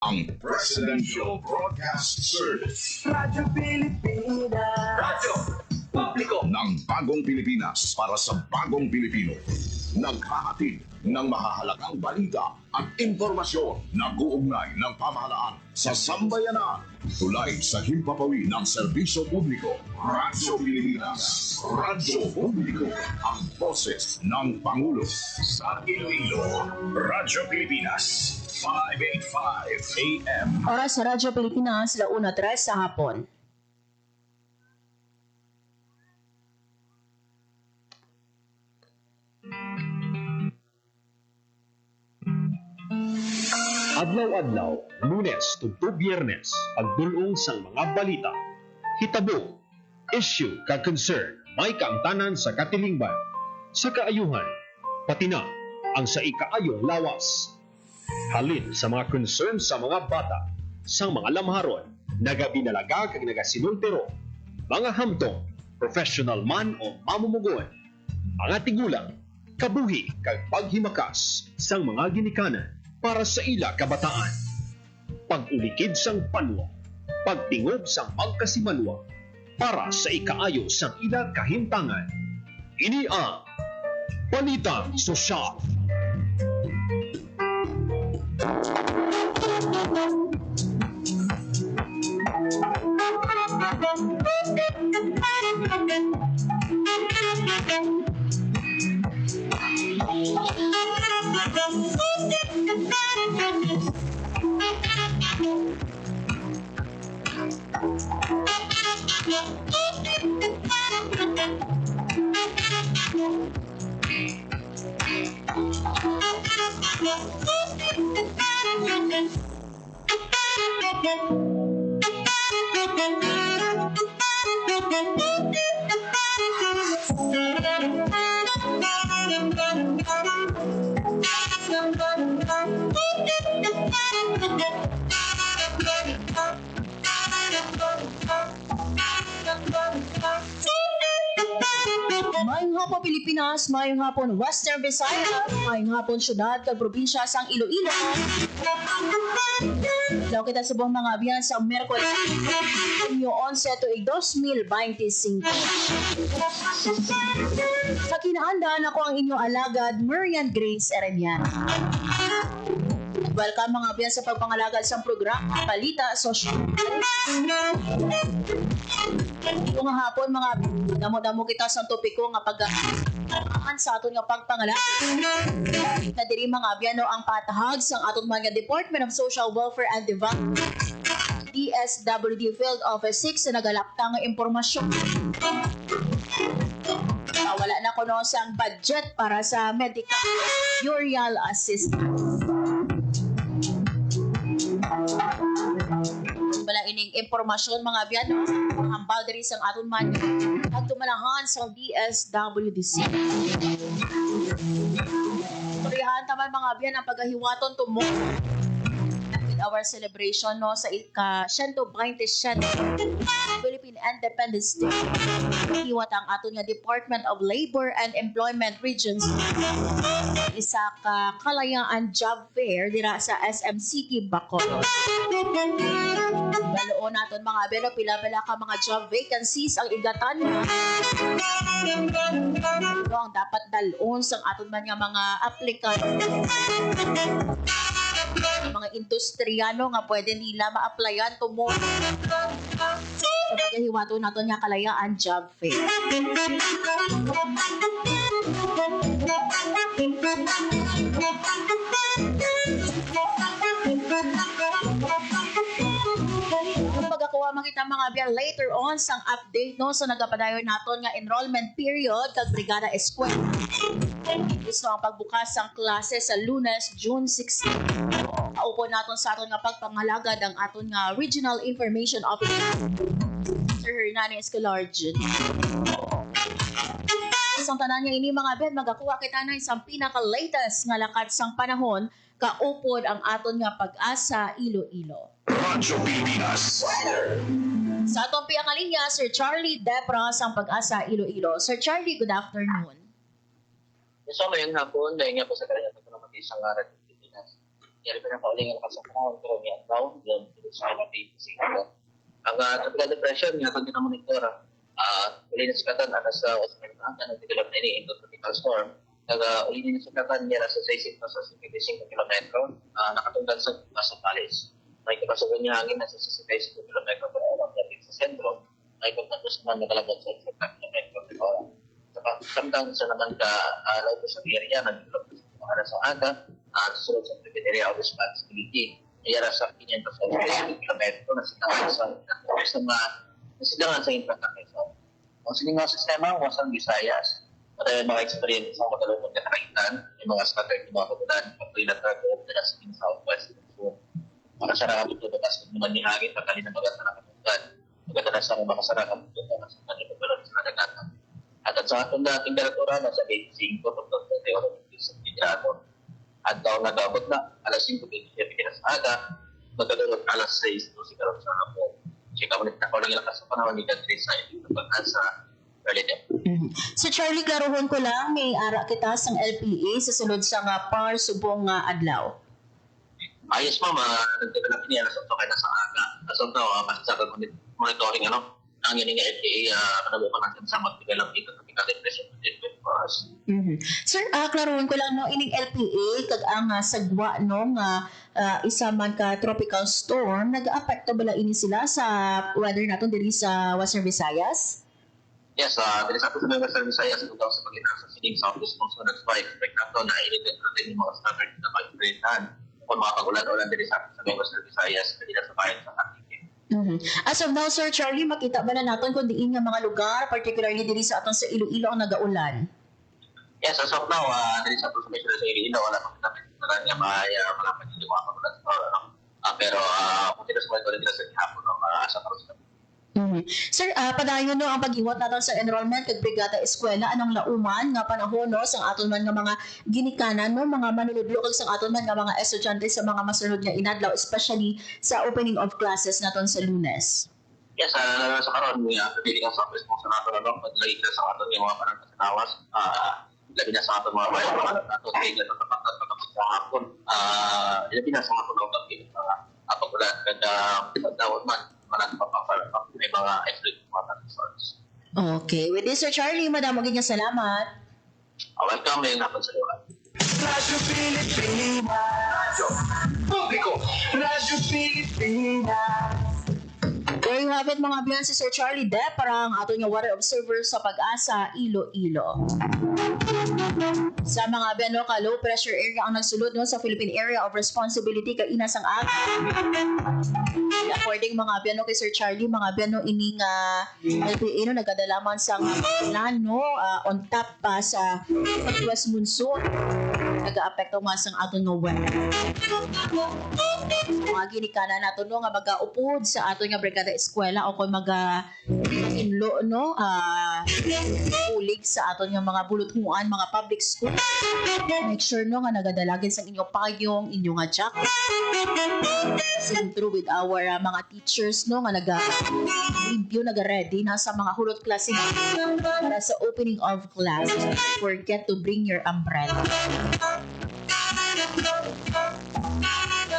ang Presidential Broadcast Service. Radyo Pilipinas. Radyo Publiko ng Bagong Pilipinas para sa Bagong Pilipino. Naghahatid ng mahahalagang balita at impormasyon na guugnay ng pamahalaan sa sambayanan. Tulay sa himpapawid ng serbisyo publiko. Radyo Pilipinas. Radyo Publiko. Ang boses ng Pangulo. Sa Iloilo, Radyo Pilipinas. 585 AM. Oras sa Radyo Pilipinas, 1:03 sa hapon. Adlaw-adlaw, Lunes tugtog Biyernes, pagdulong sang mga balita. Hitabo, issue kag concern, may kaangtanan sa katilingban, sa kaayuhan, pati na ang sa ikaayong lawas. Halin sa mga concern sa mga bata, sa mga lamharon, nagabinalaga kag nagasinultero, mga hamtong, professional man o mamumugon, mga tigulang, kabuhi kag paghimakas sang mga ginikanan para sa ila kabataan. Pag-ulikid sang panwa, pagtingog sang magkasimanwa, para sa ikaayo sang ila kahimtangan. Ini ang Balitang Sosyal. Mayong hapon Pilipinas, mayong hapon Western Visayas, mayong hapon syudad kag probinsya sang Iloilo. Daw kita sa buong mga abiyan sa Merkules, Hunyo 11 tuig 2025. Sa kinaandan ako ang inyong alagad, Marian Grace Arellano. Welcome mga abiyan sa pagpangalagad sa programa Balita Sosyal. Ito nga hapon mga damo-damo kita sa topiko nga pag-aan sa aton nga pagpangalagad. Na diri mga abiyan ang patahag sa aton mga Department of Social Welfare and Development, DSWD Field Office 6 sa nagalaptang nga impormasyon. Wala na kuno sang budget para sa medical burial assistance. Wala ining impormasyon mga biyano ang boundaries ang aton man agtumanahan sa DSWDC. Turihan taman mga biyan ang paghahiwaton tumo with our celebration no sa ika-127 Philippine Independence Day. Hiwat ang aton nga Department of Labor and Employment Regions isa ka kalayaan job fair dira sa SM City Bacolod. Baloon naton mga biyano pila-pila ka mga job vacancies ang igatan no, ang dapat dalon sang aton man nga mga applicant, mga industriyano nga pwede nila ma-applyan tumo sa paghiwato naton nga kalayaan job fair. Magakuha makita mga biyan later on sang update no sa nagapadayon naton nga enrollment period kag Brigada Eskwela. Gusto ang pagbukas sang klase sa Lunes, June 16. Kaupo naton sa aton nga pagpangalagad ang aton nga Regional Information Officer, Sir Hernani Escalargen. Isang tanan niya ini mga biyan magakuha kita na isang pinaka-latest nga lakad sang panahon kaupod ang aton nga Pag-asa Iloilo. Radyo Pilipinas. Sa atong pinakalinya, Sir Charlie Depras ang Pag-asa Iloilo. Sir Charlie, good afternoon. So, ngayong hapon, dahil nga po sa kanya ito naman isang Radyo Pilipinas. Yari pa na kaulingan ka sa panahon, pero may down, yung sa LPC. Ang tropical depression, nga kung dinamonitor, uli na sikatan, sa Osman na, develop na ini into tropical storm. Uli na sikatan, niya sa 65 kilometro, nakatunggan sa Palis. May kapasugan niya hangin na sa 65 kilometro per hour, sa sentro. May pagkatos naman nakalagad sa 5 kilometro per hour. Samtang sa naman low pressure area, nag-develop sa aga, susunod sa private area of responsibility. Kaya sa 500 kilometro na silangan sa infrastructure Quezon. Ang siningang sistema, wasang Visayas. At mga experience sa magalungkot na nakaitan, yung mga scattered mga kagulan, pag-prinatag o sa southwest. So, para sa rakap ito, batas kung naman nihagin, pagkali na maganda na katunggan. Maganda na sa mga sarakap ito, na sa kanyang pagbalon sa nadagatan. At sa atong na temperatura, nasa 25 to 28 sa grado. At daw nagabot na, alas 5, sa aga, magdadulog alas 6, to siguro sa hapon. Check out ulit na ko lang ilakas sa panahon ni Gadri sa sa early day. So Charlie, klaruhon ko lang, may ara kita sang LPA sa sulod sa nga par subong nga adlaw. Ayos ma'am, nag-develop niya alas 8 kayo na sa aga. Alas 8, mas sa monitoring ang yun nga LPA, kanabukan natin sa mag-develop ito tropical depression for us. Sir, klaruhon ko lang no, ining LPA kag ang sagwa no nga isa man ka tropical storm, nag-aapekto bala ini sila sa weather naton diri sa Western Visayas? Yes, dili sa ato sa Western Visayas kung daw sa pagitan sa sining southeast monsoon at expect nato na init natin yung mga standard na pag-traitan kung mga pagulan-ulan diri sa Western Visayas kanila sa bayan sa Cavite. As of now, Sir Charlie, makita ba na natin kung diin nga mga lugar, particularly diri sa aton sa Iloilo ang nagaulan? Yes, as of now, diri sa ato sa Iloilo, wala pang kita nga malaman yung mga pagulan sa pero kung sila sa mga nila sa hapon, asa karon sa Sir, padayon no ang pag-iwat natin sa enrollment kag Brigada Eskwela anong lauman nga panahon no sang aton man nga mga ginikanan no mga manunudlo kag sang aton man nga mga estudyante sa mga masunod nga inadlaw, especially sa opening of classes naton sa Lunes. Yes, sa karon pipili ka sa office mo sa nato na padlay ka sa aton yung mga parang kasanawas labi na sa aton mga bayan aton tigla sa tapat sa hapon labi na sa aton mga pagulan kada tawad man maraming may mga extra mga resorts. Okay. With this, Sir Charlie, madamog nga salamat. Welcome, may napon sa lugar. Radyo Pilipinas. Publiko, Radyo Pilipinas. There you have it mga biyan si Sir Charlie De para ang ato nga water observer sa Pag-asa, Iloilo. Sa mga biyan no, ka low pressure area ang nagsulod no, sa Philippine Area of Responsibility kay Inasang Aga. According mga biyan no, kay Sir Charlie, mga biyan no, ining LPA no, nagadalaman sa plan no, on top pa sa Southwest Monsoon. Nag-aapekto mga sang aton nga weather. Mga ginikanan nato no nga mag-upod sa aton nga Brigada Eskwela o kung inlo no ulig sa aton nga mga buluthuan, mga public school. Make sure no nga nagadalagin sa inyong payong, inyong jacket. Same through with our mga teachers no nga nag-review, nag-ready na sa mga hulot klase para sa opening of class. Forget to bring your umbrella.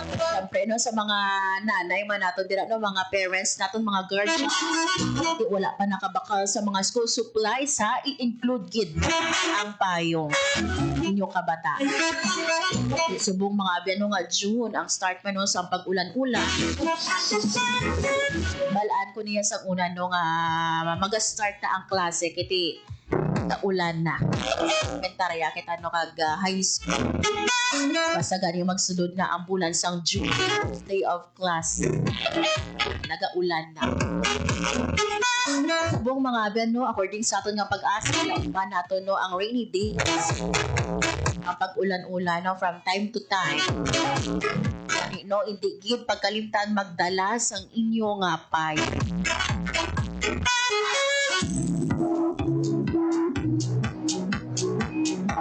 Siyempre, no, sa mga nanay man nato dira no, mga parents naton, mga guardians, di wala pa nakabakal sa mga school supplies ha, i-include gid ang payong inyong kabataan. Subong mga biano nga June ang start man no, sa pag-ulan-ulan. Balaan ko niya sa una no nga mag-start na ang klase kiti ulan na. Komentarya kita no kag high school. Basta gani magsunod na ang bulan sang June, day of class. Nagaulan na. Subong mga abyan no, according sa aton nga Pag-asa, ba nato no ang rainy days. Ang pag-ulan-ulan no, from time to time. No, hindi gid pagkalimtan magdala sang inyo nga pay.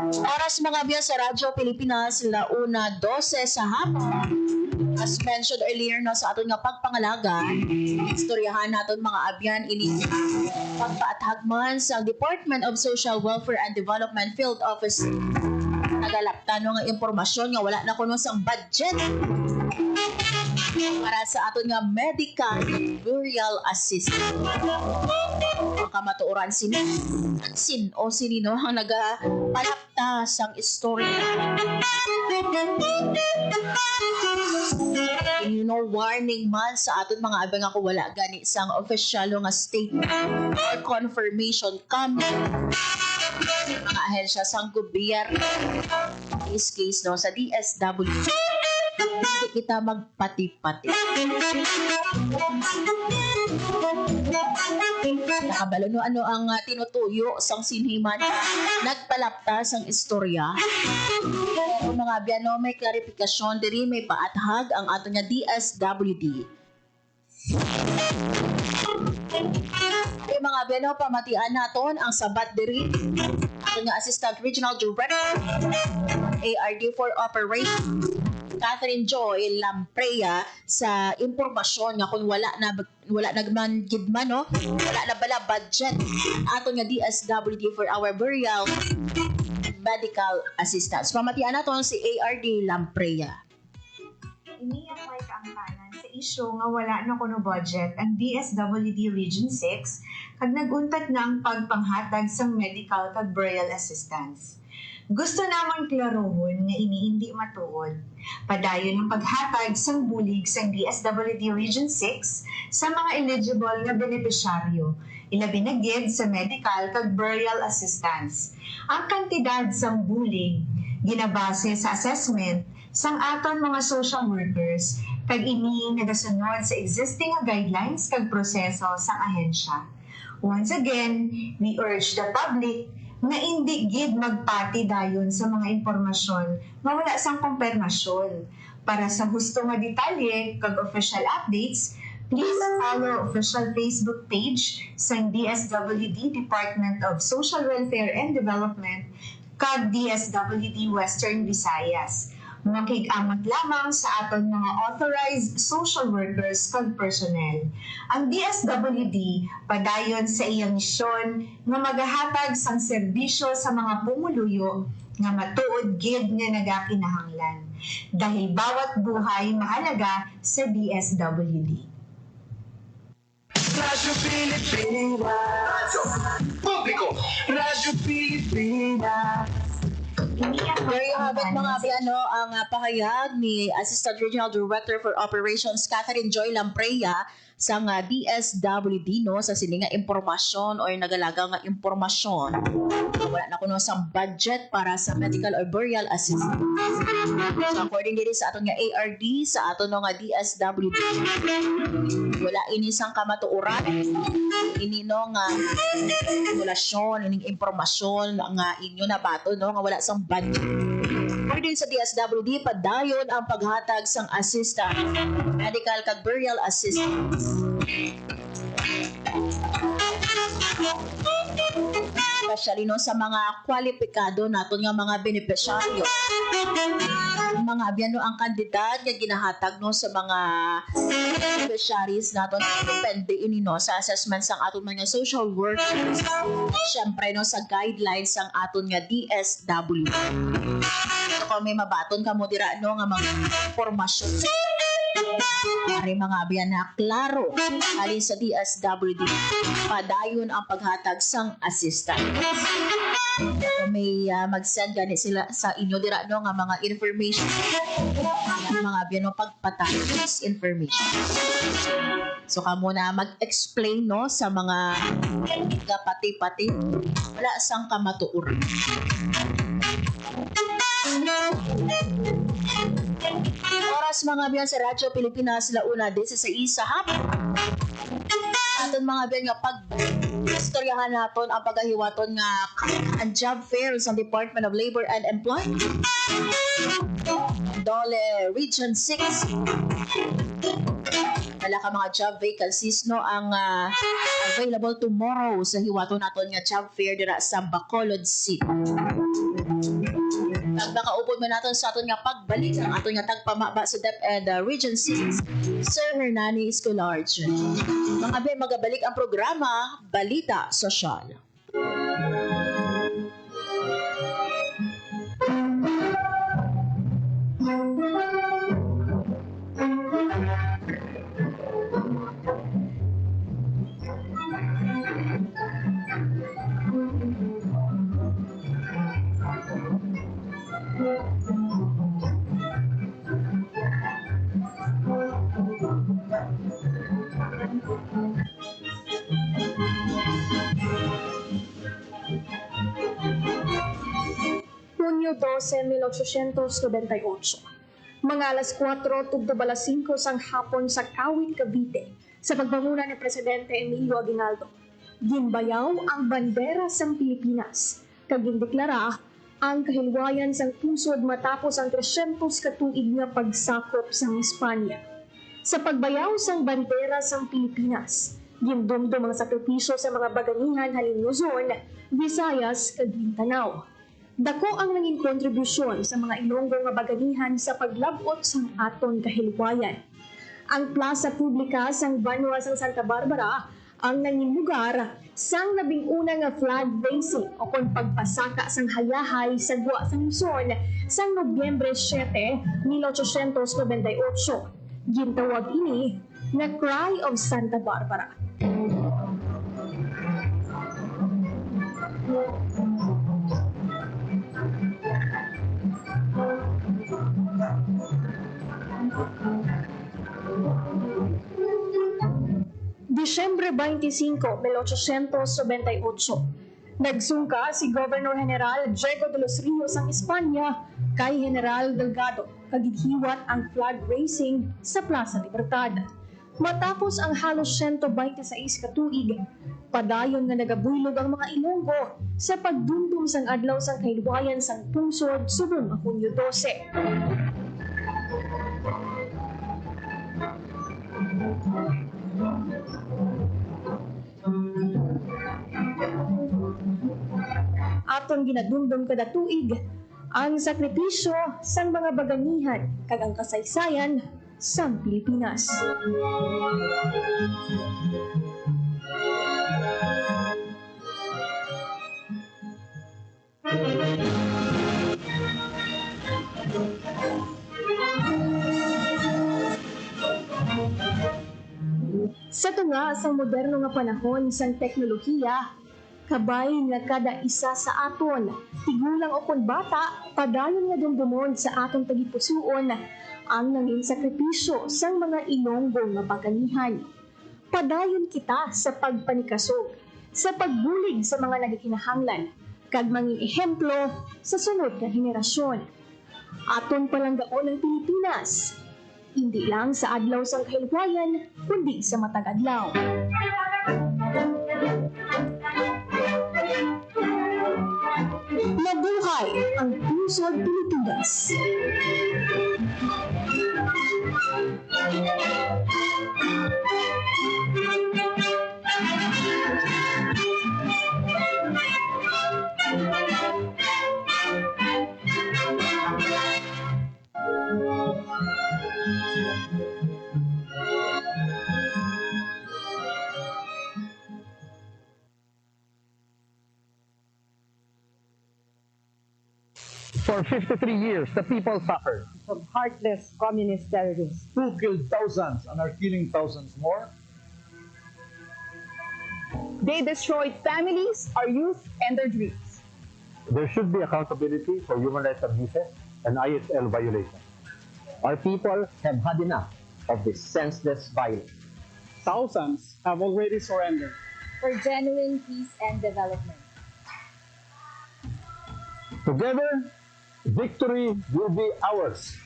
Oras mga biya sa Radyo Pilipinas, 1:12 sa hapon. As mentioned earlier no, sa aton nga pagpangalaga, istoryahan naton mga abyan ini pagpaathagman sa Department of Social Welfare and Development Field Office nagalapta no nga impormasyon nga wala na kuno sang budget para sa aton nga medical burial assistance. Makamatuoran o sinino ang nagapalapta sang istorya. Warning man sa aton mga abang ako wala gani sang official nga statement or confirmation coming mga ahensya sang gobyerno. In this case no sa DSWD hindi kita magpati-pati. Nakabalo no ano ang tinutuyo sang sinhiman nagpalapta sang istorya. Pero mga biyano may klarifikasyon diri may paathag ang ato nga DSWD. Mga biyano pamatian naton ang sabat diri ato nga Assistant Regional Director ARD for Operations Catherine Joy Lampreya sa impormasyon nga kung wala nagman gidman no wala na bala budget ato nga DSWD for our burial medical assistance. Pamatian naton si ARD Lampreya. Iniyak like ang tanan sa isyu nga wala na kuno budget ang DSWD Region 6 kag naguntat na ang pagpanghatag sang medical kag burial assistance. Gusto namang klarohon nga ini hindi matuod. Padayon ang paghatag sang bulig sang DSWD Region 6 sa mga eligible nga benepisyaryo, ilabi na gid sa medical kag burial assistance. Ang kantidad sang bulig ginabase sa assessment sang aton mga social workers kag ini nagasunod sa existing nga guidelines kag proseso sang ahensya. Once again, we urge the public na hindi gid magpati dayon sa mga impormasyon nga wala sang kumpirmasyon. Para sa husto nga detalye kag official updates, please follow official Facebook page sang DSWD Department of Social Welfare and Development kag DSWD Western Visayas. Makig-amot lamang sa aton mga authorized social workers kag personnel. Ang DSWD padayon sa iyang misyon nga magahatag sang serbisyo sa mga pumuluyo nga matuod gid nga nagakinahanglan. Dahil bawat buhay mahalaga sa DSWD. Radyo Pilipinas. Publiko! Radyo Pilipinas. There you have it mga biyano ang pahayag ni Assistant Regional Director for Operations Catherine Joy Lampreya sa DSWD no sa sininga impormasyon or nagalaga nga impormasyon. Wala na kuno sang budget para sa medical or burial assistance. So according diri sa aton nga ARD sa aton nga DSWD wala ini sang kamatuoran ini no nga regulasyon ining impormasyon nga inyo na bato no nga wala sang budget. According sa DSWD, padayon ang paghatag sang assistant, medical kag burial assistance. Especially no sa mga kwalipikado naton nga mga benepisyaryo. Mga abyan no ang kandidat nga ginahatag no sa mga beneficiaries naton depende ini no sa assessment sang aton mga social workers. Syempre no sa guidelines sang aton nga DSWD. Kung may mabaton ka mo dira no nga mga informasyon Ari mga abyan na klaro alin sa DSWD padayon ang paghatag sang assistant. Kung may mag-send gani sila sa inyo dira no nga mga information mga abyan no pagpatapos information. So kamo na mag-explain no sa mga pati-pati wala sang kamatuoran. Oras mga biyan sa Radyo Pilipinas Launa 16 sa hapon. Aton mga biyan nga pag-istoryahan naton ang paghahiwaton nga ang job fair sa Department of Labor and Employment. Dole Region 6. Wala ka mga job vacancies no ang available tomorrow sa hiwaton naton nga job fair dira sa Bacolod City. Pag makaupod man natin sa aton nga pagbalik ang aton nga tagpamaba sa DepEd Region 6, Sir Hernani Escolarge. Mga abay magabalik ang programa Balita Sosyal. Hunyo 12, 1898. Mga alas 4 tugtog alas 5 sang hapon sa Kawit, Cavite, sa pagpanguna ni Presidente Emilio Aguinaldo. Ginbayaw ang bandera sang Pilipinas, kag gindeklara ang kahilwayan sang pusod matapos ang 300 katuig nga pagsakop sang Espanya. Sa pagbayaw sang bandera sang Pilipinas, gindumdum ang sakripisyo sa mga baganihan halin Luzon, Visayas, kag Mindanao. Dako ang naging kontribusyon sa mga Ilonggo nga baganihan sa paglabot sang aton kahilwayan. Ang plaza publika sang Banwa sang Santa Barbara ang naging lugar sang labing una nga flag raising o kon pagpasaka sang hayahay sa Gwa sang Luzon sang Nobyembre 7, 1898. Gintawag ini na Cry of Santa Barbara. Disyembre 25, 1898. Nagsungka si Governor General Diego de los Rios ang Espanya kay General Delgado kagidhiwat ang flag raising sa Plaza Libertad. Matapos ang halos 126 katuig, padayon nga nagabuylog ang mga Ilonggo sa pagdumdum sang adlaw sang kahilwayan sang pungsod subong ang Hunyo 12. Aton ginadumdum kada tuig ang sakripisyo sang mga baganihan kag ang kasaysayan sang Pilipinas. Sa tunga sang moderno nga panahon sang teknolohiya, kabay nga kada isa sa aton, tigulang o kon bata, padayon nga dumdumon sa aton tagipusoon ang nanging sakripisyo sang mga Ilonggo nga baganihan. Padayon kita sa pagpanikasog, sa pagbulig sa mga nagakinahanglan, kag manging ehemplo sa sunod nga henerasyon. Aton palanggaon ang Pilipinas, hindi lang sa adlaw sang kahilwayan, kundi sa matag adlaw. Mabuhay ang Pusod Pilipinas! For 53 years, the people suffered. From heartless communist terrorists. Who killed thousands and are killing thousands more? They destroyed families, our youth, and their dreams. There should be accountability for human rights abuses and ISL violations. Our people have had enough of this senseless violence. Thousands have already surrendered for genuine peace and development. Together, victory will be ours.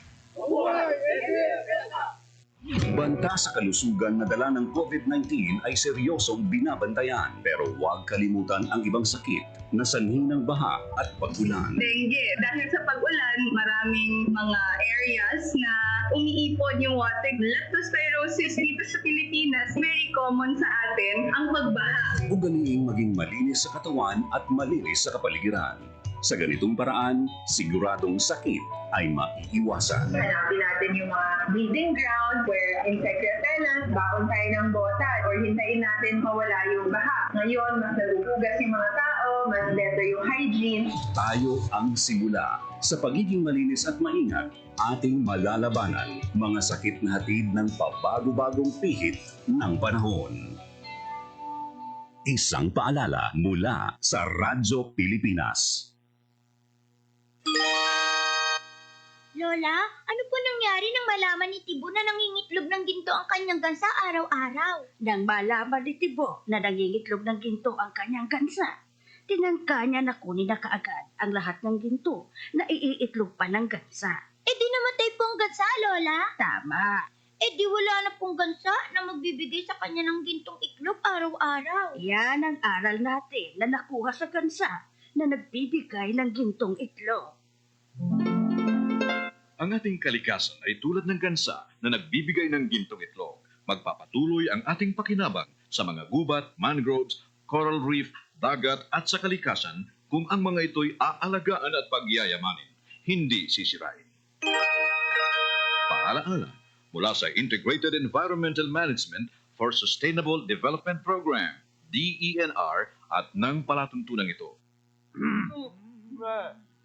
Banta sa kalusugan na dala ng COVID-19 ay seryosong binabantayan, pero huwag kalimutan ang ibang sakit na sanhi ng baha at pag-ulan. Dengue. Dahil sa pag-ulan, maraming mga areas na umiipon yung water. Leptospirosis dito sa Pilipinas, very common sa atin ang pagbaha. Ugaliing maging malinis sa katawan at malinis sa kapaligiran. Sa ganitong paraan, siguradong sakit ay maiiwasan. Hanapin natin yung mga breeding ground where insect repellent, baon tayo ng bota, or hintayin natin mawala yung baha. Ngayon, mas nagugugas yung mga tao, mas better yung hygiene. Tayo ang simula. Sa pagiging malinis at maingat, ating malalabanan mga sakit na hatid ng pabago-bagong pihit ng panahon. Isang paalala mula sa Radyo Pilipinas. Lola, ano po nangyari nang malaman ni Tibo na nangingitlog ng ginto ang kanyang gansa araw-araw? Nang malaman ni Tibo na nangingitlog ng ginto ang kanyang gansa, tinangka niya na kunin na kaagad ang lahat ng ginto na iiitlog pa ng gansa. Eh di namatay po ang gansa, Lola? Tama. Eh di wala na pong gansa na magbibigay sa kanya ng gintong itlog araw-araw. Yan ang aral natin na nakuha sa gansa na nagbibigay ng gintong itlog. Ang ating kalikasan ay tulad ng gansa na nagbibigay ng gintong itlog. Magpapatuloy ang ating pakinabang sa mga gubat, mangroves, coral reef, dagat at sa kalikasan kung ang mga ito'y aalagaan at pagyayamanin, hindi sisirain. Paalaala mula sa Integrated Environmental Management for Sustainable Development Program, DENR, at ng palatuntunang ito.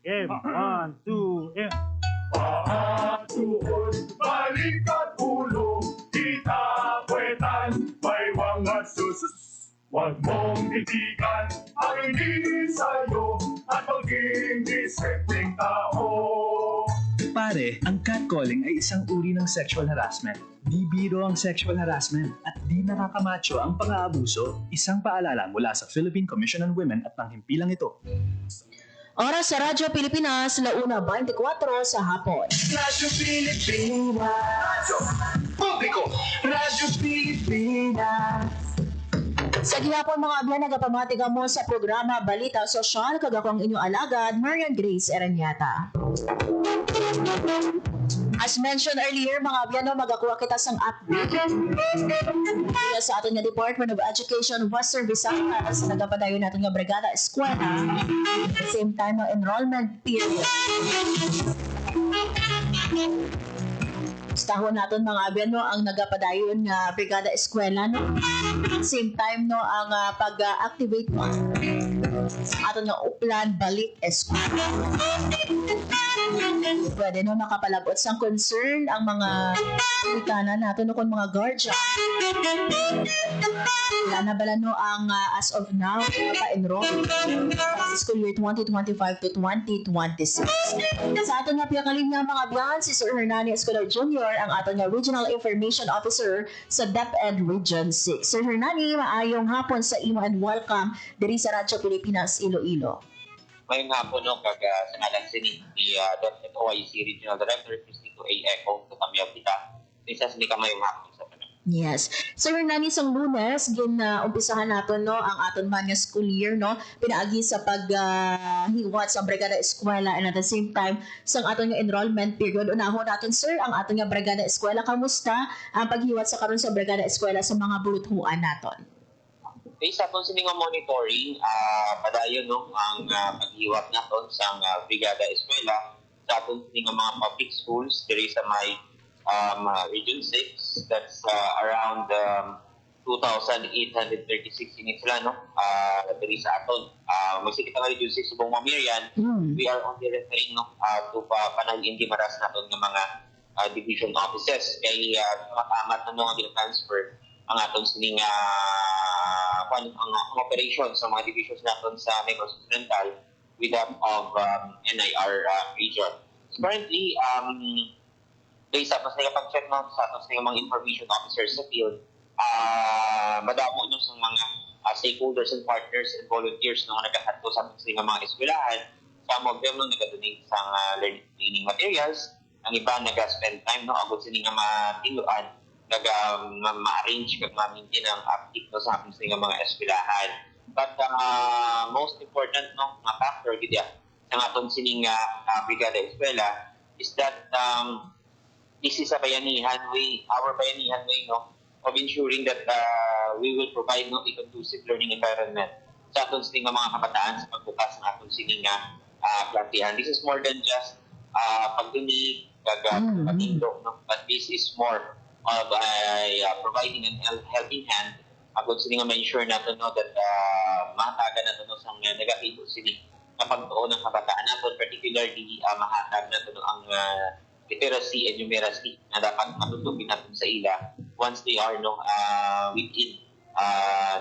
Game, 1, 2, and... Pahatuon, balikat ulo, itapuetan, may mga susus. Huwag mong titigan ang hindi sa'yo at maging disenteng tao. Pare, ang catcalling ay isang uri ng sexual harassment. Di biro ang sexual harassment at di nakakamacho ang pang-aabuso. Isang paalala mula sa Philippine Commission on Women at ng himpilang ito. Oras sa Radyo Pilipinas, 1:24 sa hapon. Radyo Pilipinas. Radyo Publiko. Radyo Pilipinas. Sa gihapon mga abyan, nagapamatiga mo sa programa Balita Sosyal, kagakong inyong alagad, Marian Grace Eraniata. As mentioned earlier, mga abyan, magakuha kita sang update sa ating Department of Education Western Visayas, nagapadayon natin nga Brigada Eskwela, at the same time, enrollment period. Tahon natin mga abyan, ang nagapadayon nga Brigada Eskwela, same time ang pag-activate mo ato nga uplan balik eskwela. Pwede makapalabot sang concern ang mga ikanan natin kung mga guardian. Wala na bala ang as of now pa-enroll sa school year 2025 to 2026. Sa ato nga piyakaling nga mga abyan, si Sir Hernani Escolar Jr. ang ato nga Regional Information Officer sa DepEd Region 6. Sir Hernani, maayong hapon sa imo and welcome diri sa Radyo Pilipinas Iloilo. Ngayong hapon, sa ngalan ni DepEd OIC Regional Director, Christito A. Eco, kami kita. Isa sa mayong hapon sa panahon. Yes. Sir Hernani, sang Lunes, umpisahan natin ang aton man nga school year, pinaagi sa paghiwat sa Brigada Eskwela and at the same time, sang aton nga enrollment period. Unahon natin, sir, ang aton nga Brigada Eskwela. Kamusta ang paghiwat sa karon sa Brigada Eskwela sa mga buluthuan naton? Based upon sa mga monitoring, padayon ang paghiwat naton sa Brigada Eskwela sa aton mga public schools diri sa may Region 6, that's around 2,836 units sila, diri sa aton. Magsikita nga Region 6 subong Mamirian, we are only referring to panag-indi maras naton ng mga division offices. Kaya matamat na nga gina-transfer ang aton sining ang operation sa mga divisions naton sa Negros Occidental with that of NIR region. So currently, based sa pag-check sa aton sa mga information officers sa field, madamo sa mga stakeholders and partners and volunteers na nagkakato sa aton sa mga eskwelahan. Some of them nag-donate sa learning materials, ang iba nag-spend time agad sa nga matiluan, ma-arrange kag ma-maintain ang upkeep sa ating mga eskwelahan. But most important nga factor gid sa aton sining Brigada Eskwela is that this is a bayanihan way, our bayanihan way of ensuring that we will provide a conducive learning environment sa aton sining mga kabataan sa pagbukas ng aton sining klasihan. This is more than just pagdinig patindog, but this is more of providing a helping hand agad sini nga ma-ensure nato no that mahatagan nato no sang negatibo sini na pagtuon ng kabataan nato, particularly mahatag nato no ang literacy and numeracy na dapat matutupin natin sa ila once they are within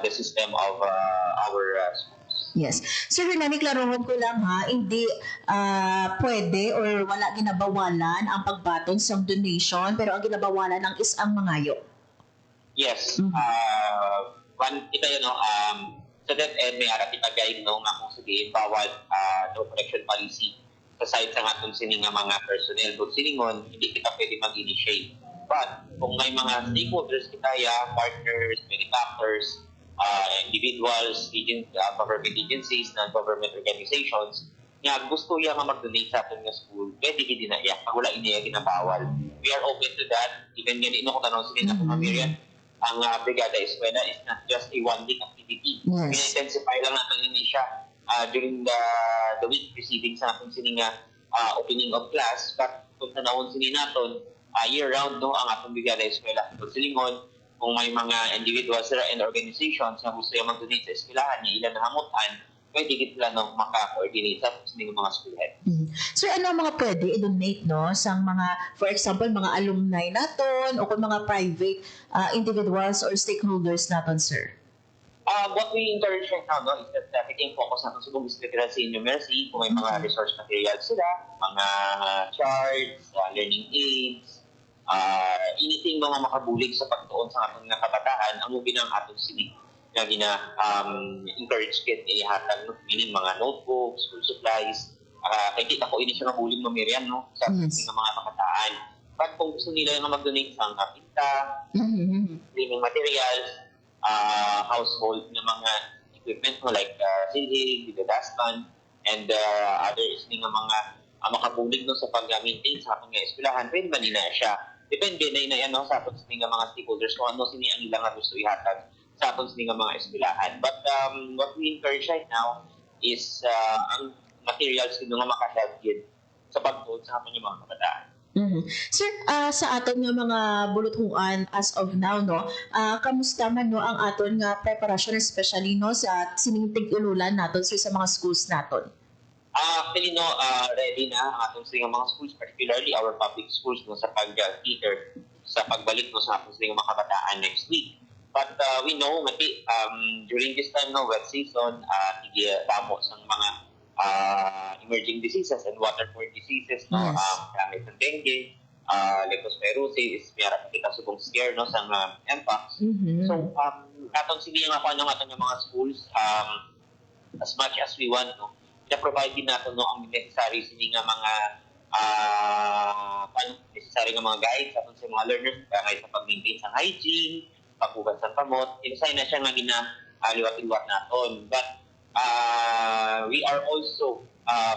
the system of our schools. Yes. Sir Hernani, klarohon ko lang ha, hindi pwede or wala ginabawalan ang pagbaton sa donation, pero ang ginabawalan ang isang mangayo. Yes. Kita yun, sa that end, may harap itagay nga kung sabihin, bawal no correction policy sa side sa atong sining nga mga personnel. But siningon, hindi kita pwede mag-initiate. But kung may mga stakeholders kita, partners, benefactors, individuals, government agencies, non-government organizations, nga gusto nga mag-donate sa ating school, pwede hindi na iya. Pag wala iniya ginabawal. We are open to that. Even yan, ino ko tanong sila na Miriam, ang Brigada Eskwela is not just a one-week activity. Yes. Intensify lang natin ini siya during the week preceding sa ating sining opening of class. But kung tanawon sinin natin, year-round ang atong Brigada Eskwela. Kung silingon, kung may mga individuals and organizations na gusto yung mag-donate sa eskwelahan, yung ilan na hamutan, pwede kita maka-coordinate sa mga school head. So ano ang mga pwede i-donate sa mga, for example, mga alumni naton o kung mga private individuals or stakeholders naton, sir? What we encourage right now is that taking focus natin sa buong literacy and numeracy, kung may mga resource materials sila, mga charts, learning aids, anything mga makabulig sa pagtuon sa atong kabataan, ang mubi ng atong sinig na encourage kit ihatag meaning mga notebooks, school supplies, kaya kita ko ini siya mabulig mamirian sa ating mga kabataan. But kung gusto nila nga mag-donate sa pinta, living materials, household na mga equipment like silhig, dustpan, and others nga mga makabulig sa pag-maintain sa atong eskwelahan, pwede ba nila siya? Depende na yan sa aton nga mga stakeholders kung ano sini ang ilang gusto ihatag sa aton nga mga eskwelahan. But what we encourage right now is ang materials nga maka-help yun sa pagtuon sa aton mga kabataan. Sir, sa aton nga mga buluthuan as of now, kamusta man ang aton nga preparasyon, especially sa sinintig ululan naton sa mga schools naton? Actually, ready na ang atong mga schools, particularly our public schools sa pag-cater sa pagbalik sa atong mga kabataan next week. But we know, during this time, wet season, damo sa mga emerging diseases and waterborne diseases, gamit ng dengue, leptospirosis, mayroon kita subong scare sa mpox. So, atong sige nga kung atong mga schools, as much as we want, na-provide din natin ang necessary sini nga mga necessary nga mga guides sa mga learners kaya sa pag-maintain sa hygiene, paghugas sa kamot. Inisay na siya nga liwat-liwat natin. But we are also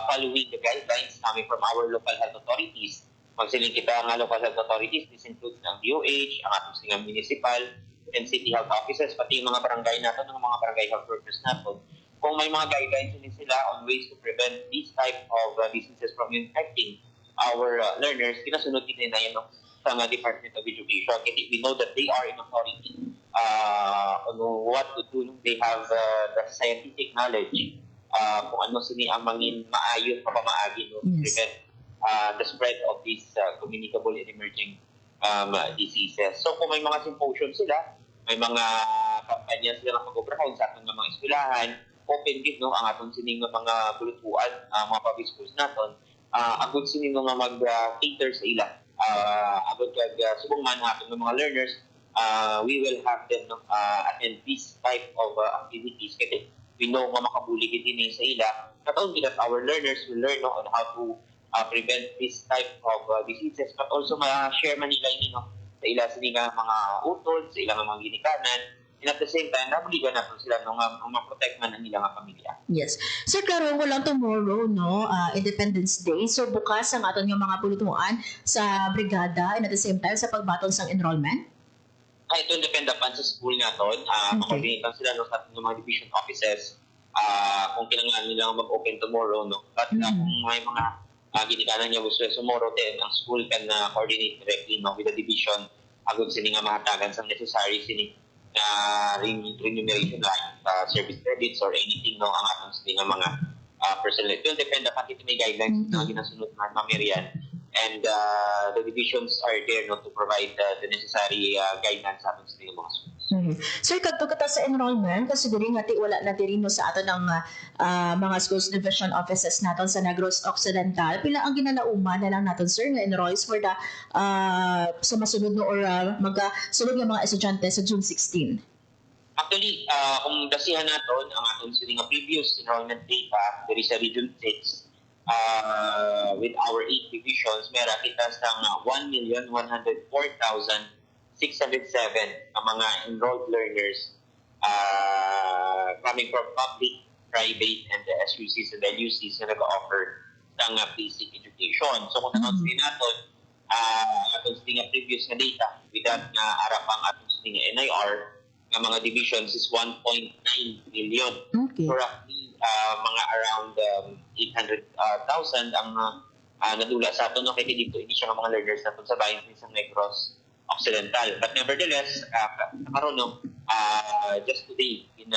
following the guidelines coming from our local health authorities. Magsiling kita nga local health authorities, this includes ng DOH, ang ating nga municipal and city health offices, pati yung mga barangay natin, ng mga barangay health workers natin. Kung may mga guidelines din sila on ways to prevent these type of diseases from infecting our learners, kinasunod din na yan sa Department of Education. Kasi we know that they are in authority on what to do. They have the scientific knowledge kung ano sini ang mangin maayon pa pamaagi to prevent the spread of these communicable and emerging diseases. So kung may mga symposium sila, may mga kampanya sila na pag-obrahon sa atong mga eskwelahan, open din ang atong sining mga buluthuan, mga public schools naton, agud sining nga mag-cater sa ila. Agud kag subong man atong mga learners, we will have them attend this type of activities kasi we know nga makabulig din sa ila. Not only that our learners will learn on how to prevent this type of diseases, but also ma-share man nila sa ila sining mga utol, sa ila mga ginikanan. And at the same time, nabuligan natin sila nung ma-protect man ang ilang pamilya. Yes. Sir, klaro, walang tomorrow, Independence Day. So, bukas ang aton yung mga buluthuan sa brigada and at the same time sa pagbaton sa enrollment? Ito depende pa sa school natin. Makoordinate sila sa ating mga division offices kung kailangan nila mag-open tomorrow. But kung may mga ginikanan niya gusto tomorrow, then ang school can coordinate directly with the division agad sini nga mahatagan sa necessary sini na remuneration like service credits or anything no ang atong nga mga personnel. It will depend upon ito may guidelines na ginasunod ng Miriam. And the divisions are there no, to provide the necessary guidance sa ating mga schools. Sir, kadto sa enrollment, kasi diri nga wala na diri no sa ato ng mga schools division offices naton sa Negros Occidental. Pila ang ginalauman na lang naton sir nga enrolls for the sa masunod no or magasunod nga mga estudyante sa June 16? Actually, kung basihan naton ang atong nga previous enrollment data diri sa Region 6, with our 8 divisions, meron kita sa 1,104,607 ang mga enrolled learners coming from public, private, and the SUCs and the LUCs na nag-offer ng basic education. So kung tanong natin, atong nga previous na data, with that nga arapang atong nga NIR, ng mga divisions is 1.9 million. Okay. So roughly, mga around 800,000 ang nadula sa atin. No? Kaya dito, hindi siya mga learners natin sa bayan sa Negros Occidental. But nevertheless, karon no, just today, in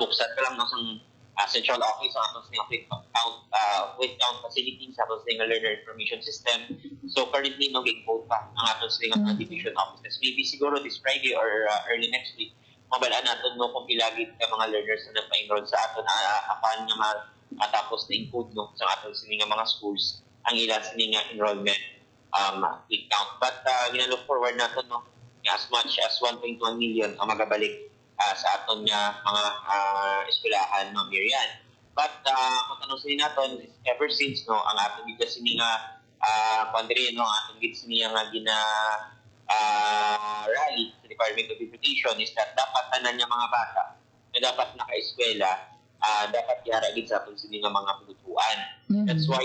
buksan ka lang ng central office ang atong quick count facility sa atong learner information system. So currently, no, gig-vote pa ang atong mga division offices. Maybe siguro this Friday or early next week, mabalaan natin no, kung pilagit ka mga learners na nagpa-enroll sa aton apan nga matapos na include no, sa aton mga schools ang ilan nga enrollment quick count. But ginalook forward natin no, as much as 1.1 million ang magabalik sa aton nga mga eskwelahan no, Miriam. But kung tanong natin, ever since no, ang aton dito nga pandiri no, atong gits niya nga rally sa Department of Education is that dapat tanan niya mga bata na dapat naka-eskwela, dapat iharagin sa atong nga mga pulutuan. That's why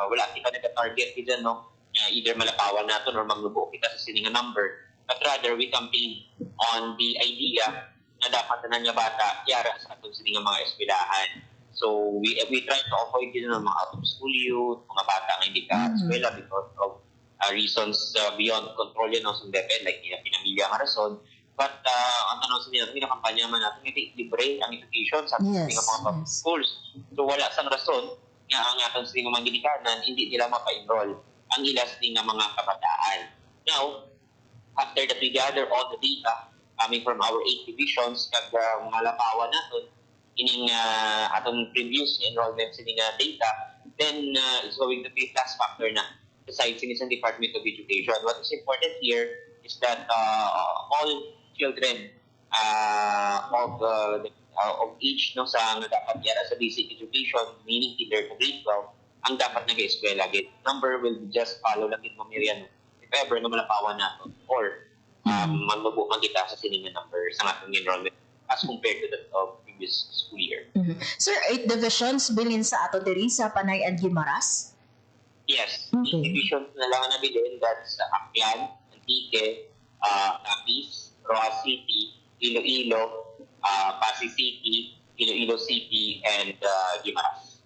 wala kita nag-target kita no, either malapawan natin or maglubo kita sa nga number, but rather we campaign on the idea na dapat tanan nga bata iara sa atong nga mga eskwelahan. So we try to avoid ng mga out of school youth, mga bata nga hindi ka eskwela because of reasons beyond control yan no, depend like pinamilya nga rason. But ang tanong sa nila, kampanya man natin, hindi libre ang education sa ating mga public schools. So wala sang rason nga ang atong mga ginikanan hindi nila mapa-enroll ang ilas nga mga kabataan. Now, after that we gather all the data coming from our 8 divisions kag malapawan natin ining atong previous enrollment sa data, then it's going to be plus factor na besides sa Department of Education. What is important here is that all children of age no, sa dapat yara sa basic education, meaning kinder to grade 12, ang dapat nag-eskwela. Number will just follow lang din mo, Miriam, if ever na malapawan natin or magmabukan kita sa sininga number sa atong enrollment as compared to that of previous school year. Sir, 8 divisions bilin sa ato diri sa Panay and Guimaras? Yes. 8 divisions na lang na bilin, that's Aklan, Antique, Capiz, Roa City, Iloilo, Pasig City, Iloilo City, and Guimaras.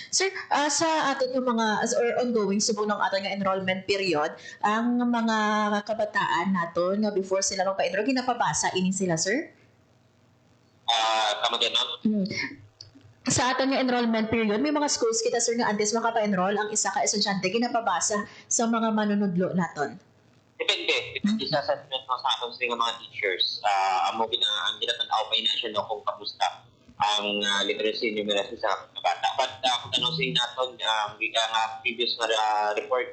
Sir, sa atin yung mga or ongoing subong ng ating enrollment period, ang mga kabataan nato nga before sila magpa-enroll, ginapabasa ini sila, sir? Tama din, no? Sa atin yung enrollment period, may mga schools kita, sir, nga antes makapa-enroll ang isa ka estudyante, ginapabasa sa mga manunudlo naton. Depende sa assessment no, sa aton sa mga teachers. Ang ginatanaw pa na siya no, kung kamusta ang literacy and numeracy sa bata. But kung tanong natin, previous report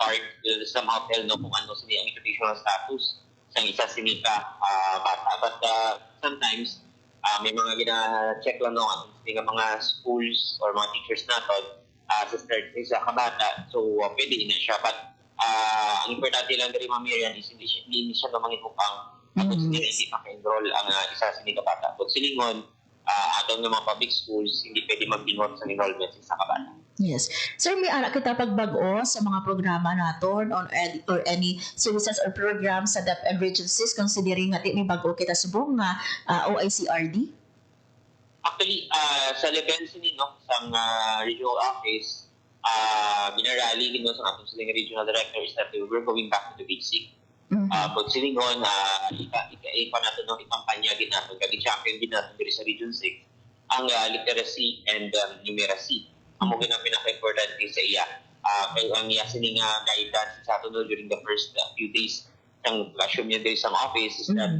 card will somehow tell no, kung ano ang educational status sa isa sinika bata. But sometimes, may mga gina-check lang no, ang mga schools or mga teachers natin sa start sa kabata. So, pwede na siya. But ang importante lang dari Miriam is hindi siya naman ikupang kung hindi maka-enroll ang isa sinika bata. Kung silingon, atong mga public schools, hindi pwede mag-bingot sa enrollment sa kabata. Yes. Sir, may anak kita pagbago sa mga programa naton or any services or programs sa DepEd Region 6 considering nga may bago kita subong nga OICRD? Actually, sa level no, sa regional office, binarali sa atong regional director is that we're going back to the basic. Kung siningon, ipa natin no, ikampanya din natin, kagi-champion din natin diri sa Region 6, ang literacy and numeracy. Ang mga na pinaka-importante sa iya. Kaya ang iya sining guidance sa atin during the first few days ng classroom niya diri sa office is that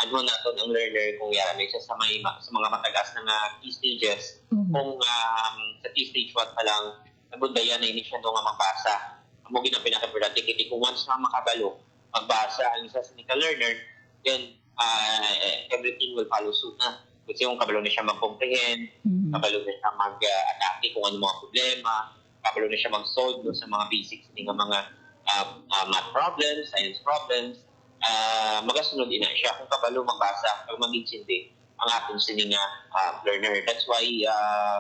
ano natin ang learner kung may siya sa mga matagas ng key stages. Kung sa key stage 1 pa lang, nabundayan na ini siya nung magbasa. Ang mga na pinaka-importante, kung once na makabalo, magbasa ang isa sa learner, then everything will follow suit na. Kasi kung kabalo na siya mag-comprehend, kabalo na siya mag-atake kung ano mga problema, kabalo na siya mag-solve sa mga basics ng mga math problems, science problems, magasunod din na siya kung kabalo magbasa o mag-intindi ang ating sining learner. That's why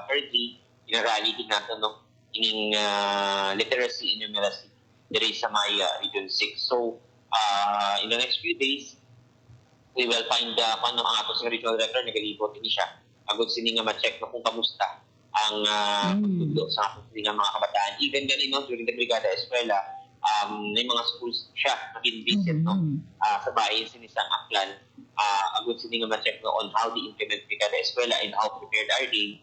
currently, inarali din natin ining literacy and numeracy diri sa may Region 6. So, in the next few days, we will find kung ano ang ato sa regional director, nagalibot din siya. Agad sini nga ma-check na kung kamusta ang pagtudo sa ato sini nga mga kabataan. Even ganun, during the Brigada Eskwela, may mga schools siya nag-visit sa bahay sinisang Aklan. Agad sini nga ma-check on how they implement Brigada Eskwela and how prepared are they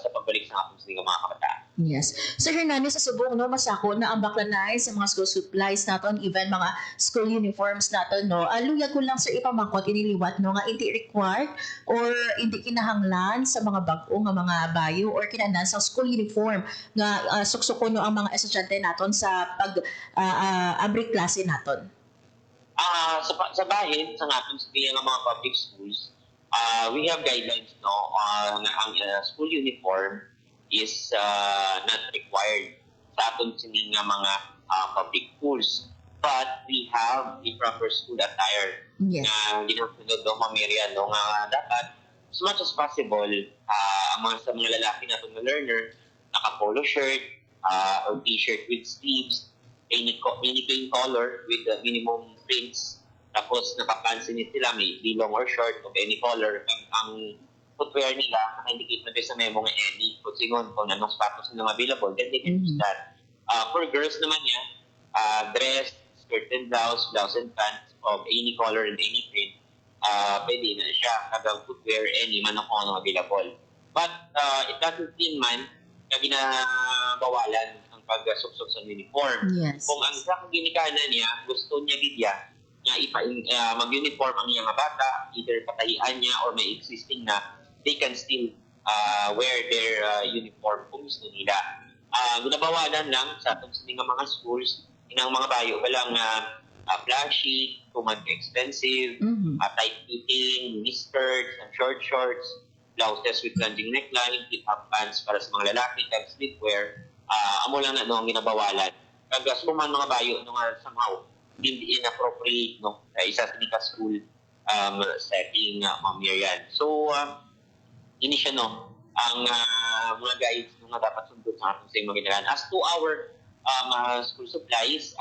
sa pagbalik sa ato sini nga mga kabataan. Yes. So Hernani, sa subong masako na ang baklanay sa mga school supplies naton, even mga school uniforms naton aluyag ko lang sir ipamangkot iniliwat nga hindi required or hindi kinahanglan sa mga bag-o nga mga bayo or kinahanglan sa school uniform nga suksoko ang mga estudyante naton sa pag abri klase naton. Sa bahin sa naton sa mga public schools, we have guidelines ang school uniform is not required sa aton sining mga public schools. But we have the proper school attire na ginasunod mamirya nga dapat as much as possible sa mga lalaki natin na learner naka-polo shirt or t-shirt with sleeves, any plain color with the minimum prints, tapos naka-pants sila may long or short of any color. Ang footwear nila, naka-indicate na sa memo ng any. Kung singon, kung anong sapatos nilang available, then they can use that. For girls naman yan, dress, skirt and blouse and pants of any color and any print, pwede na siya. Kagang footwear, any man kung anong available. But it doesn't mean man na ginabawalan ang pag-suksok sa uniform. Yes. Kung ang sa ginikanan niya, gusto niya gidya, nga mag-uniform ang iyang bata, either patahian niya or may existing na, they can still wear their uniform kung gusto nila. Ginabawalan lang sa atong sining mga schools, inang mga bayo walang flashy, kung mag-expensive, tight-fitting, mini-skirts, and short shorts, blouses with plunging neckline, hip-hop pants para sa mga lalaki, type sleepwear, amo lang na ang ginabawalan. Kagas mo man mga bayo somehow, hindi inappropriate sa isa sa school setting, Ma'am Miriam. So, ini siya ang mga guides nga dapat sundot sa ating mga ginagawa. As to our school supplies,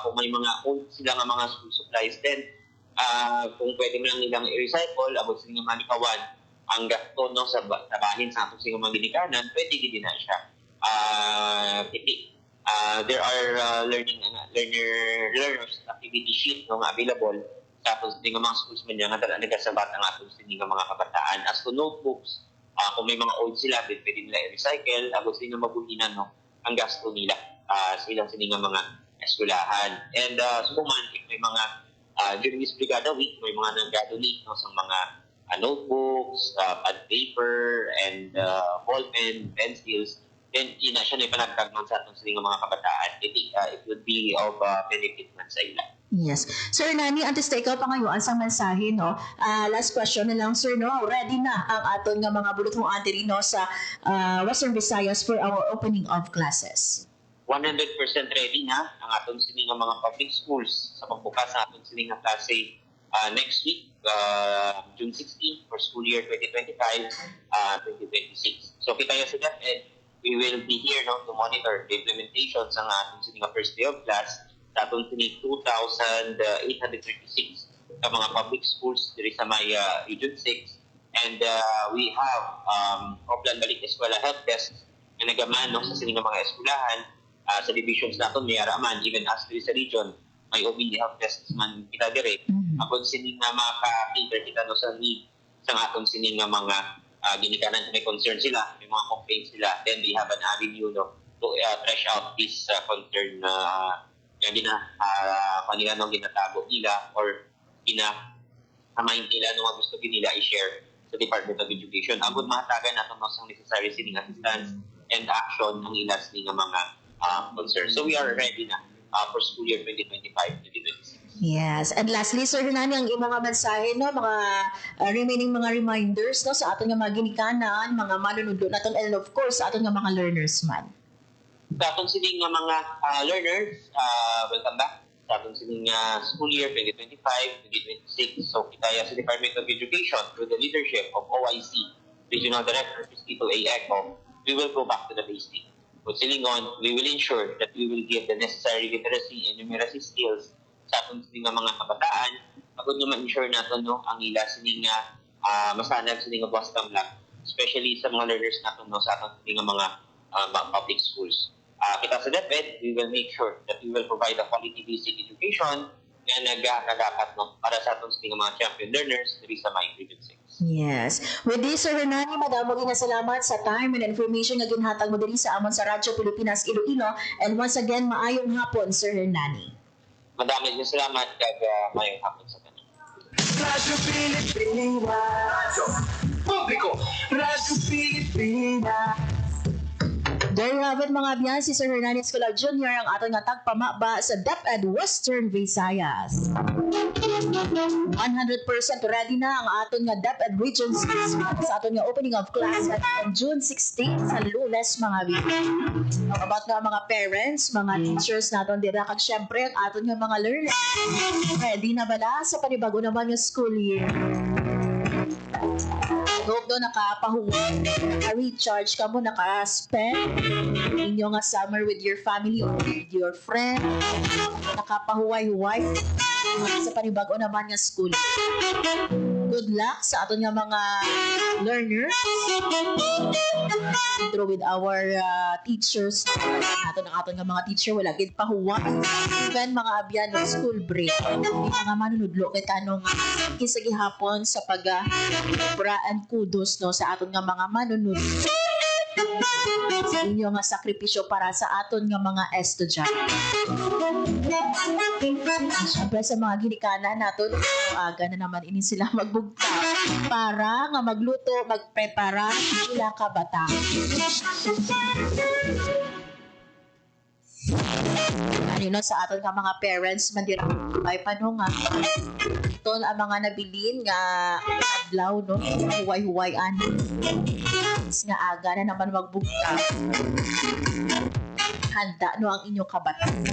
kung may mga old sila nga mga school supplies, then kung pwede mo lang nilang i-recycle, abot sila nga manikawan ang gasto sa bahin sa ating mga ginikanan, pwede gini na siya. There are learners activity sheet available sa ating mga schools man nga talaga sa batang ating mga kabataan. As to notebooks, kung may mga old sila, pwede nila i-recycle, tapos sila mabuhinan ang gasto nila silang siningang mga eskulahan. And suman, if may mga during this Brigada Week, may mga nag-donate sa mga notebooks, pad paper, and ballpen, pencils, then ina siya na ipanagtag sa atong siningang mga kabataan. It would be of benefit man sa ila. Yes. Sir Nani, antes ikaw pa ngayon ang mensahe, last question na lang, sir, ready na ang aton nga mga bulot mo antiri sa Western Visayas for our opening of classes? 100% ready na ang aton sining mga public schools sa pagbukas sa aton sining klase next week, June 16 for school year 2025-2026. So kita sa DepEd, we will be here to monitor the implementation sa aton sining first day of class sa atong sining 2,836 sa mga public schools diri sa may Region 6. And we have Oplan Balik Eskwela Help Desk na nagaman sa sining mga eskwelahan sa divisions natin, may araman, even as diri sa region, may OB health tests man kita dire. Apod sining nga maka-cater kita no sa need sa atong sining nga mga ginikanan may concern sila, may mga complaints sila, then they have an avenue no to trash out this concern na kanila no ginatago nila or mind nila no gusto nila i-share sa Department of Education. Agud mahatagan nato no sang necessary sining assistance and action ng ilas ni nga mga concerns. So we are ready na for school year 2025-2026. Yes. And lastly, Sir Hernani, ang imong mga mensahe, no, mga remaining mga reminders no, sa aton nga mga ginikanan, mga manunod naton, and of course, sa aton nga mga learners man. Sa aton sining nga mga learners, welcome back. Sa aton sining school year 2025-2026. So, kita sa Department of Education through the leadership of OIC, Regional Director Cristito A. Eco, we will go back to the basics. But silingon, we will ensure that we will give the necessary literacy and numeracy skills sa atong sining nga mga kabataan, pagod nga ma-ensure natin no, ang ila sining masanag sining nga buwas kamlang, especially sa mga learners natin no, sa atong sining nga mga public schools. Kita sa DepEd, we will make sure that we will provide a quality basic education na nagkakapat no, para sa atong sining nga mga champion learners diri sa my Region 6. Yes. With this, Sir Hernani, madamo nga salamat sa time and information nga ginhatag mo diri sa amon sa Radyo Pilipinas Iloilo. And once again, maayong hapon, Sir Hernani. Madami din salamat kag mayong hapon sa kanila. Radyo Pilipinas. Publiko. Radyo Pilipinas. There you have it mga biyan, si Sir Hernani Escolar Jr. ang ating nga tagpamaba sa DepEd Western Visayas. 100% ready na ang ating nga DepEd Region 6 sa ating nga opening of class on June 16 sa Lunes mga biyan. About nga mga parents, mga teachers natin dira kag syempre ang ating nga mga learners. Ready na bala sa panibago naman yung school year? Hope do nakapahuwag, naka-recharge ka mo, naka-spend inyo nga summer with your family or with your friend, nakapahuway-huway sa panibago naman nga school. Good luck sa aton nga mga learners through with our teachers. Aton nga mga teacher wala gid pahuway. Even mga abyan ng school break. Hindi mga manunudlo kay tanong kinsa gihapon sa pag-bra and kudos no sa aton nga mga manunod. Sa inyo nga sakripisyo para sa aton nga mga estudyante. Siyempre sa mga ginikanan natin, aga na naman ini sila magbugta para nga magluto, magprepara sila kabataan. Ano sa aton nga mga parents man dira ay pano nga ito ang mga nabilin nga adlaw no huway-huwayan nga aga na naman magbugta handa no ang inyong kabataan.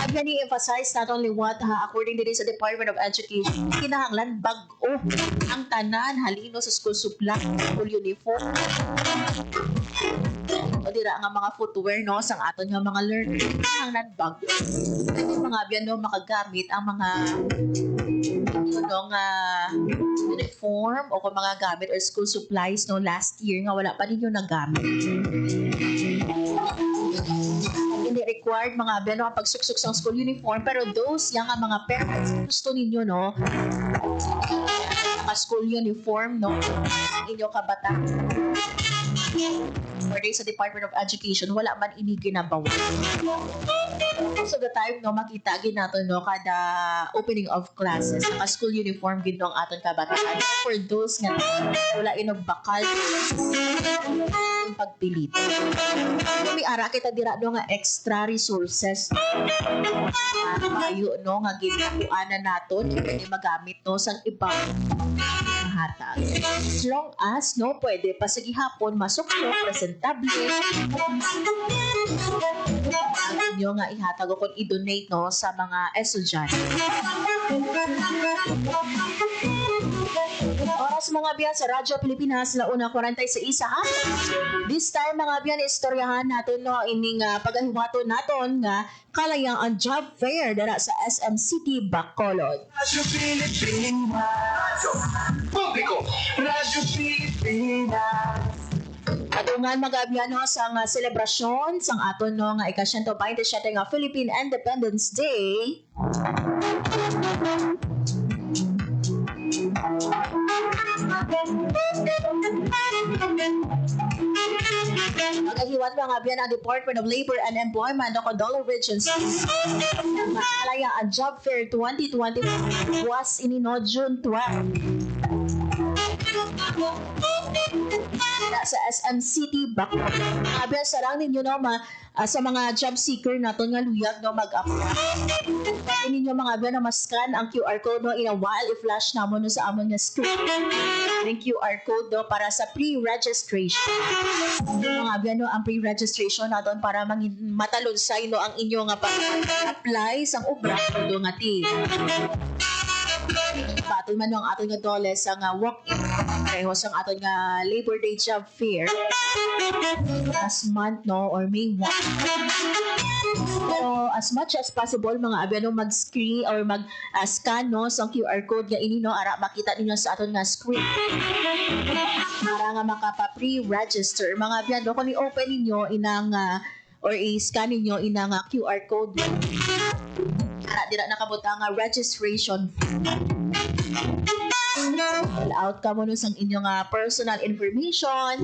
Again, i-emphasize not only what according to sa Department of Education, kinahanglan bag-o ang tanan halino sa school supply, school uniform. O dira nga mga footwear no sang aton nga mga learner kinahanglan bag-o. Mga abyan no makagamit ang mga uniform o kung mga gamit or school supplies no last year nga wala pa ninyo nagamit. Hindi required mga abyan no pagsuksok sa school uniform pero those yang mga parents gusto ninyo no school uniform no inyo kabataan or sa Department of Education wala man ini ginabawa. So the time no makita gid nato no kada opening of classes naka school uniform gid no ang aton kabataan for those nga wala inog bakal yung pagpilit. May ara kita dira no nga extra resources mayo no nga ginakuanan naton pwede magamit no sang ibang hatag. As long as no pwede pa sa gihapon masok no presentable ang inyo nga ihatag o kung i-donate no sa mga estudyante. Oras mga biyan sa Radyo Pilipinas na una 46 ha. This time mga biyan istoryahan natin no ining pagahiwaton naton nga kalayang ang job fair dara sa SM City Bacolod. Radyo Pilipinas. Publiko. Radyo Pilipinas. Atungan mag-abyano sa nga selebrasyon sang aton no nga ika-127 nga Philippine Independence Day. Magahiwat mga abyan ang Department of Labor and Employment o Condolo Region Malaya ang Job Fair 2020 was inino June 12. Sa SMCT Bacoor. Abyan sarang ninyo no sa mga job seeker naton nga luyag no mag-apply. Pwede ninyo mga abyan na ma-scan ang QR code no in a while i-flash namon no sa amon nga screen. Ang QR code no para sa pre-registration. Mga abyan no ang pre-registration naton para matalunsay no ang inyo nga pag-apply sang ubra do nga ti. Patol man ang aton nga dole sa nga walk-in pareho sang aton nga Labor Day Job Fair last month no or May 1. Pero as much as possible mga abyan no mag-screen or mag-scan no sa QR code nga ini no ara makita ninyo sa aton nga screen para nga makapa-pre-register mga abyan no kung i-open ninyo inang or i-scan ninyo inang QR code ara dira nakabutang nga registration fill out ka mo no sang inyong personal information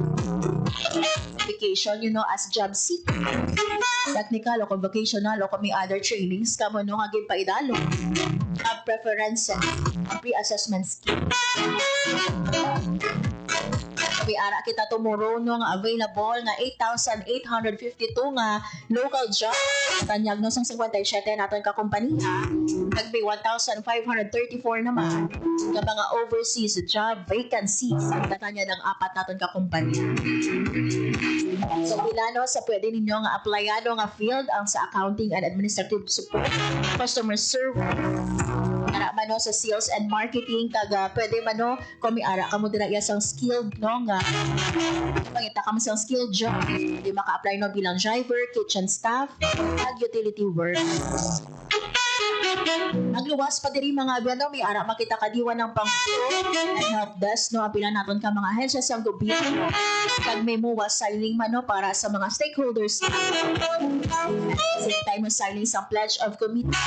application as job seeker technical o vocational o kung may other trainings ka mo no nga gipaidalo job preferences pre-assessment scheme may ara kita tomorrow no nga available nga 8,852 nga local job tanyag no sang 57 naton ka kompanya nagbe 1,534 naman nga mga overseas job vacancies tanya ng 4 naton ka kompanya. So bilano sa pwede ninyo nga applyado nga field ang sa accounting and administrative support, customer service, ara man no sa sales and marketing kaga pwede man no kung may ara ka mo dira sang skilled no nga pangita ka mo sang skilled job di maka-apply no bilang driver, kitchen staff, at utility work. Nagluwas pa diri mga abyan no may ara makita kadiwa ng and help desk no apila naton ka mga ahensya sa gobyerno kag may muwas signing man no para sa mga stakeholders same time mo signing sa pledge of commitment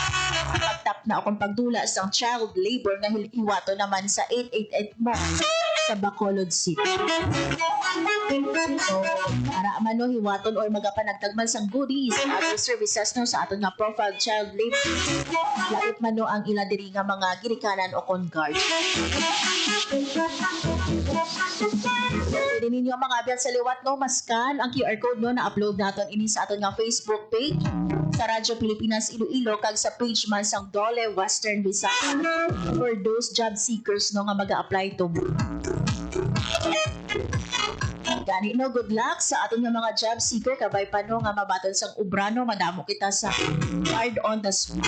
pagtap na akong pagdula sa child labor nga hiwato naman sa 888 mo sa Bacolod City. So, para man no hiwaton or magapanagtagman sang goodies and other services no sa aton nga profile child labor. Lapit man no ang ila diri nga mga ginikanan o con-guard. Pwede ninyo mga abyan sa liwat no maskan ang QR code no na upload naton ini sa aton nga Facebook page sa Radyo Pilipinas Iloilo kag sa page man sang Dole Western Visayas for those job seekers no nga mag-a-apply to. Gani no good luck sa aton nga mga job seeker kabay pa no nga mabaton sang ubrano madamo kita sa hard on the spot.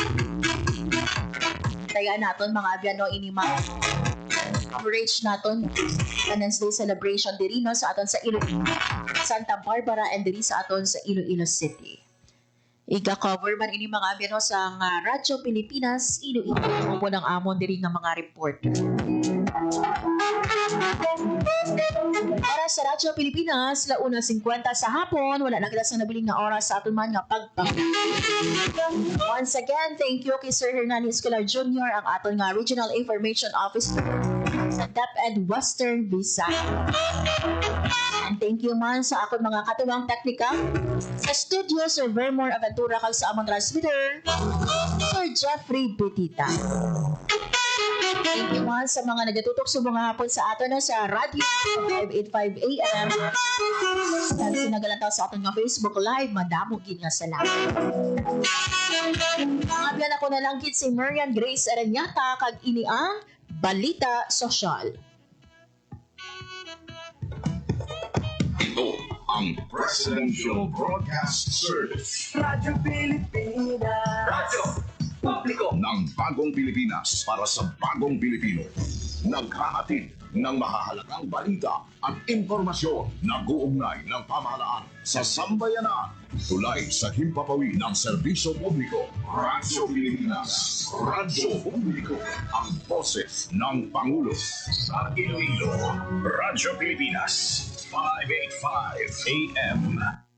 Kaya naton mga abyan no inima coverage naton Independence Day celebration diri no sa aton sa Iloilo, Santa Barbara and diri sa aton sa Iloilo City. Iga-cover man ini mga abyan no sa Radyo Pilipinas Iloilo mo nang amon diri nga mga report. Para sa Radyo Pilipinas, 1:50 sa hapon, wala na kita sa nabiling na oras sa aton man nga pagpang. Once again, thank you kay Sir Hernani Escolar Jr., ang aton nga Regional Information Officer sa DepEd Western Visayas. And thank you man sa akong mga katuwang teknika sa studio, Sir Vermore Aventura kag sa among transmitter, Sir Jeffrey Betita. Thank you man sa mga nagatutok sa mga hapon sa ato na sa radio 585 AM. At sinagalantaw sa ato nga Facebook Live, madamo gid nga salamat. Abyan ako na lang gid si Marian Grace Aranyata kag ini ang Balita Sosyal. Ito ang Presidential Broadcast Service. Radyo Pilipinas. Radyo Publiko ng Bagong Pilipinas para sa Bagong Pilipino. Naghahatid ng mahahalagang balita at impormasyon na guugnay ng pamahalaan sa sambayanan. Tulay sa himpapawi ng serbisyo publiko. Radyo Pilipinas. Radyo Publiko. Ang boses ng Pangulo. Sa Iloilo. Radyo Pilipinas. 585 AM.